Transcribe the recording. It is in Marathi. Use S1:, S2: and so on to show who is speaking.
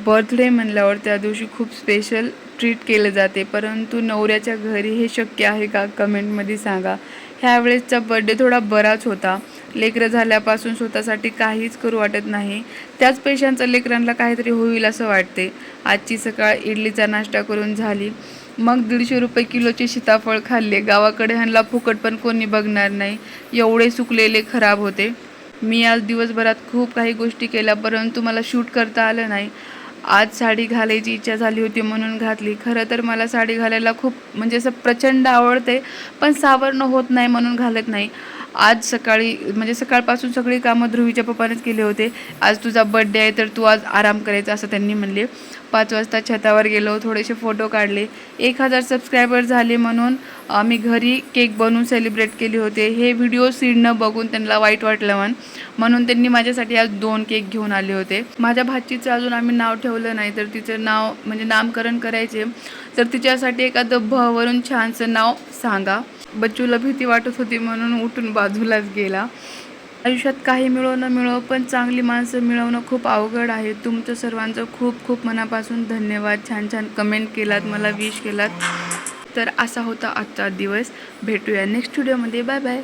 S1: बर्थडे म्हणल्यावर त्या दिवशी खूप स्पेशल ट्रीट केले जाते, परंतु नवऱ्याच्या घरी हे शक्य आहे का? कमेंटमध्ये सांगा. ह्यावेळेसचा बर्थडे थोडा बराच होता. लेकरं झाल्यापासून स्वतःसाठी काहीच करू वाटत नाही. त्याच पैशांचं लेकरांना काहीतरी होईल असं वाटते. आजची सकाळ इडलीचा नाश्ता करून झाली. मग 150 रुपये किलोचे सीताफळ खाल्ले. गावाकडे ह्यांना फुकट पण कोणी बघणार नाही, एवढे सुकलेले खराब होते. मी आज दिवसभरात खूप काही गोष्टी केल्या, परंतु मला शूट करता आलं नाही. आज साडी घालायची इच्छा झाली होती म्हणून घातली. खरं तर मला साडी घालायला खूप म्हणजे असं प्रचंड आवडते, पण सावरणं होत नाही म्हणून घालत नाही. आज सकाळी म्हणजे सकाळपासून सगळी कामं ध्रुवीच्या पप्पानेच केले होते. आज तुझा बर्थडे आहे तर तू आज आराम करायचा असं त्यांनी म्हणले. 5 वाजता छतावर गेलो, थोडेसे फोटो काढले. 1000 सबस्क्रायबर झाले म्हणून आम्ही घरी केक बनवून सेलिब्रेट केले होते. हे व्हिडिओ सीडनं बघून त्यांना वाईट वाटलं म्हणून त्यांनी माझ्यासाठी आज 2 केक घेऊन आले होते. माझ्या भाचीचं अजून आम्ही नाव ठेवलं नाही, तर तिचं नाव म्हणजे नामकरण करायचे, तर तिच्यासाठी एखादं भ वरून छानसं नाव सांगा. बच्चूला भीती वाटत होती म्हणून उठून बाजूलाच गेला. आयुष्यात काही मिळो न मिळो, पण चांगली माणसं मिळवणं खूप अवघड आहे. तुमचं सर्वांचं खूप खूप मनापासून धन्यवाद. छान छान कमेंट केलात, मला विश केलात. तर असा होता आजचा दिवस. भेटूया नेक्स्ट व्हिडिओमध्ये. Bye bye.